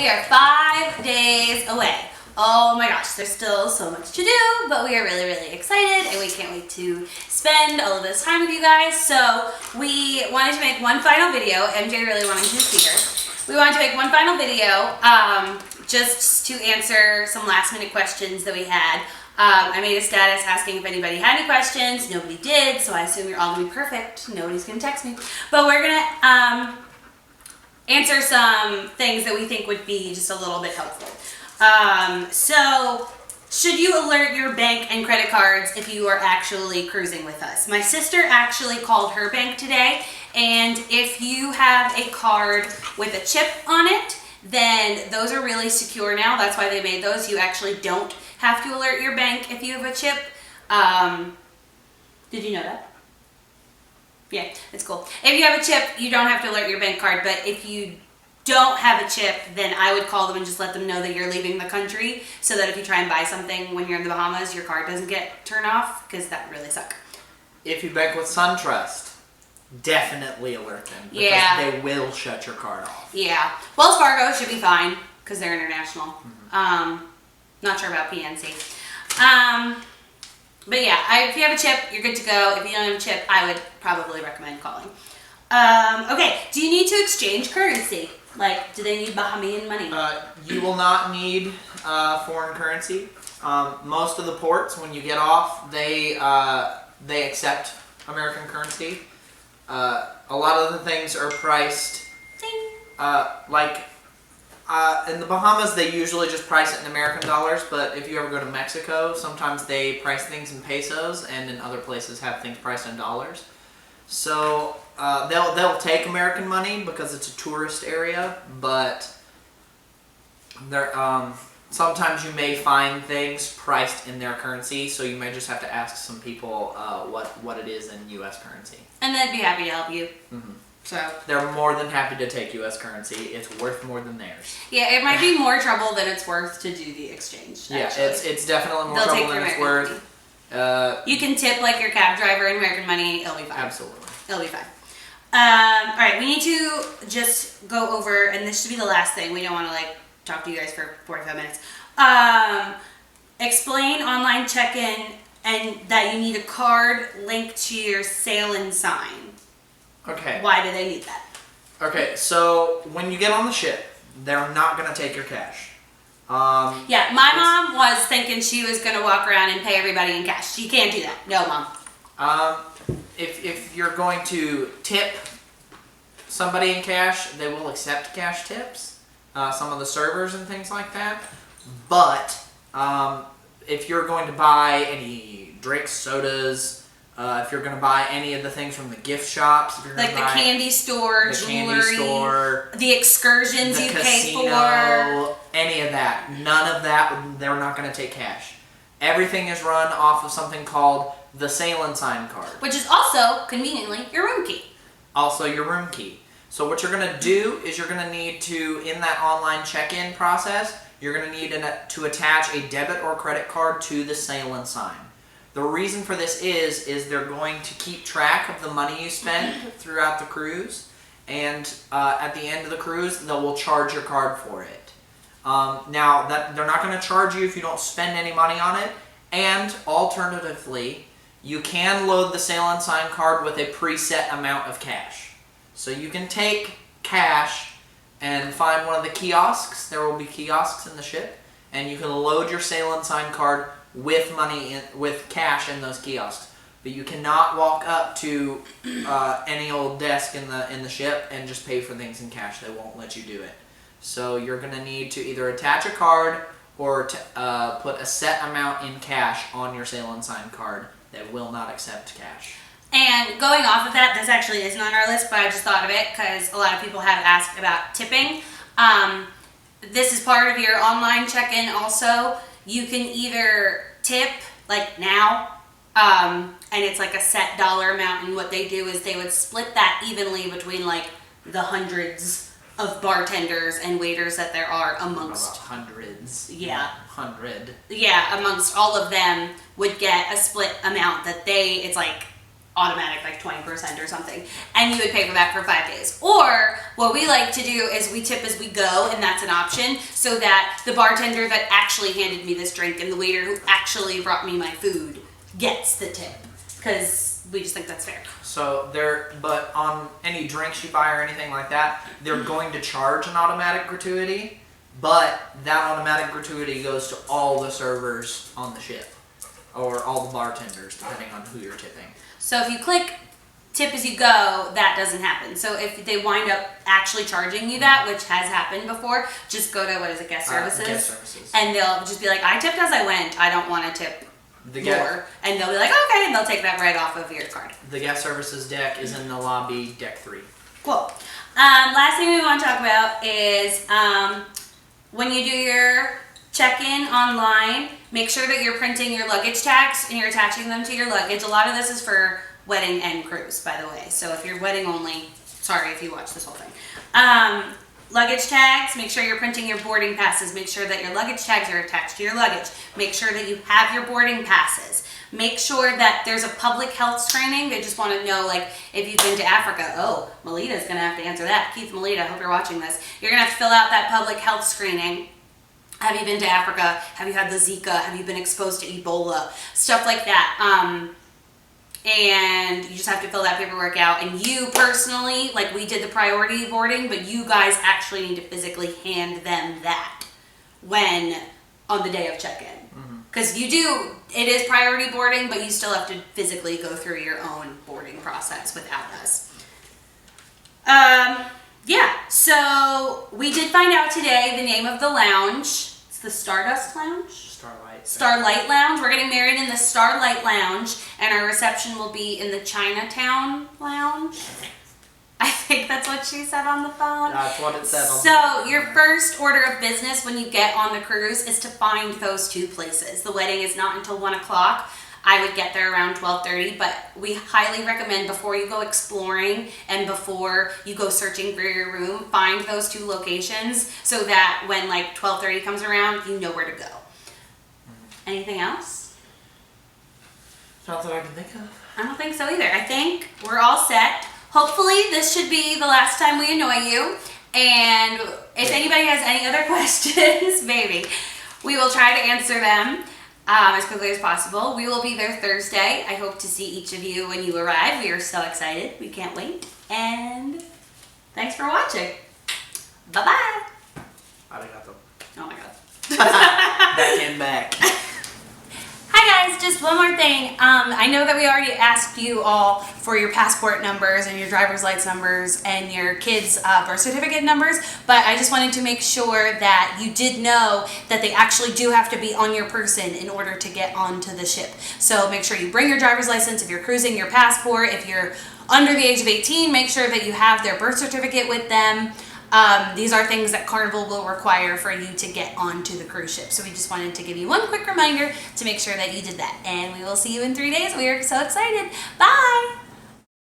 We are 5 days away. Oh my gosh, there's still so much to do, but we are really, really excited and we can't wait to spend all of this time with you guys. So we wanted to make one final video. MJ really wanted to see her. We wanted to make one final video just to answer some last minute questions that we had. I made a status asking if anybody had any questions. Nobody did, so I assume you're all gonna be perfect. Nobody's gonna text me. But we're gonna answer some things that we think would be just a little bit helpful. So should you alert your bank and credit cards if you are actually cruising with us? My sister actually called her bank today, and if you have a card with a chip on it, then those are really secure now. That's why they made those. You actually don't have to alert your bank if you have a chip. Did you know that? Yeah, it's cool. If you have a chip, you don't have to alert your bank card, but if you don't have a chip, then I would call them and just let them know that you're leaving the country, so that if you try and buy something when you're in the Bahamas, your card doesn't get turned off, because that would really suck. If you bank with SunTrust, definitely alert them, because they will shut your card off. Yeah. Wells Fargo should be fine, because they're international. Not sure about PNC. But yeah, if you have a chip, you're good to go. If you don't have a chip, I would probably recommend calling. Okay, do you need to exchange currency? Like, do they need Bahamian money? You will not need foreign currency. Most of the ports, when you get off, they accept American currency. A lot of the things are priced in the Bahamas, they usually just price it in American dollars, but if you ever go to Mexico, sometimes they price things in pesos, and in other places have things priced in dollars. So they'll take American money because it's a tourist area, but sometimes you may find things priced in their currency, so you may just have to ask some people what it is in U.S. currency. And they'd be happy to help you. Mm-hmm. So they're more than happy to take U.S. currency. It's worth more than theirs. Yeah, it might be more trouble than it's worth to do the exchange. Yeah, it's definitely more trouble than it's worth. You can tip like your cab driver in American money. It'll be fine. Absolutely. It'll be fine. All right, we need to just go over, and this should be the last thing. We don't want to talk to you guys for 45 minutes. Explain online check-in and that you need a card linked to your sail-in sign. Okay. Why do they need that? Okay, so when you get on the ship, they're not going to take your cash. Yeah, my mom was thinking she was going to walk around and pay everybody in cash. You can't do that. No, Mom. If you're going to tip somebody in cash, they will accept cash tips. Some of the servers and things like that. But if you're going to buy any drinks, sodas, if you're going to buy any of the things from the gift shops, if you're going to buy the candy store, jewelry, the excursions you pay for, any of that, none of that, they're not going to take cash. Everything is run off of something called the sail-in sign card, which is also conveniently your room key. Also your room key. So what you're going to do is you're going to need to, in that online check-in process, you're going to need to attach a debit or credit card to the sail-in sign. The reason for this is they're going to keep track of the money you spend throughout the cruise, and at the end of the cruise, they will charge your card for it. Now, they're not going to charge you if you don't spend any money on it, and alternatively, you can load the sail-in sign card with a preset amount of cash. So you can take cash and find one of the kiosks. There will be kiosks in the ship, and you can load your sail-in sign card with money with cash in those kiosks, but you cannot walk up to any old desk in the ship and just pay for things in cash. They won't let you do it. So you're going to need to either attach a card or put a set amount in cash on your sail-in sign card. They will not accept cash. And going off of that, this actually isn't on our list, but I just thought of it because a lot of people have asked about tipping. This is part of your online check-in also. You can either tip, now, and it's a set dollar amount, and what they do is they would split that evenly between, the hundreds of bartenders and waiters that there are amongst... Hundreds. Yeah. 100. Yeah, amongst all of them would get a split amount that it's automatic like 20% or something, and you would pay for that for 5 days. Or what we like to do is we tip as we go, and that's an option, so that the bartender that actually handed me this drink and the waiter who actually brought me my food gets the tip, because we just think that's fair. So but on any drinks you buy or anything like that, they're going to charge an automatic gratuity, but that automatic gratuity goes to all the servers on the ship, or all the bartenders, depending on who you're tipping. So if you click tip as you go, that doesn't happen. So if they wind up actually charging you that, which has happened before, just go to, guest services? Guest services. And they'll just be like, I tipped as I went, I don't want to tip more. And they'll be like, okay, and they'll take that right off of your card. The guest services deck is in the lobby, deck 3. Cool. Last thing we want to talk about is when you do your check-in online, make sure that you're printing your luggage tags and you're attaching them to your luggage. A lot of this is for wedding and cruise, by the way. So if you're wedding only, sorry if you watch this whole thing. Luggage tags, make sure you're printing your boarding passes. Make sure that your luggage tags are attached to your luggage. Make sure that you have your boarding passes. Make sure that there's a public health screening. They just want to know, like, if you've been to Africa. Oh, Melita's going to have to answer that. Keith, Melita, I hope you're watching this. You're going to have to fill out that public health screening. Have you been to Africa? Have you had the Zika? Have you been exposed to Ebola? Stuff like that. And you just have to fill that paperwork out. And you personally, like we did the priority boarding, but you guys actually need to physically hand them that on the day of check-in. Because it is priority boarding, but you still have to physically go through your own boarding process without us. Yeah, so we did find out today the name of the lounge. It's the Stardust Lounge? Starlight Lounge. We're getting married in the Starlight Lounge, and our reception will be in the Chinatown Lounge. I think that's what she said on the phone. That's what it said on the phone. phone. So your first order of business when you get on the cruise is to find those two places. The wedding is not until 1 o'clock. I would get there around 12:30, but we highly recommend before you go exploring and before you go searching for your room, find those two locations so that when like 12:30 comes around, you know where to go. Anything else? Not that I can think of. I don't think so either. I think we're all set. Hopefully this should be the last time we annoy you. And if anybody has any other questions, maybe, we will try to answer them as quickly as possible. We will be there Thursday. I hope to see each of you when you arrive. We are so excited. We can't wait. And thanks for watching. Bye-bye. Arigato. Oh my God. That came back. Hi guys, just one more thing. I know that we already asked you all for your passport numbers and your driver's license numbers and your kids' birth certificate numbers, but I just wanted to make sure that you did know that they actually do have to be on your person in order to get onto the ship. So make sure you bring your driver's license if you're cruising, your passport. If you're under the age of 18, make sure that you have their birth certificate with them. These are things that Carnival will require for you to get onto the cruise ship. So we just wanted to give you one quick reminder to make sure that you did that. And we will see you in 3 days. We are so excited. Bye!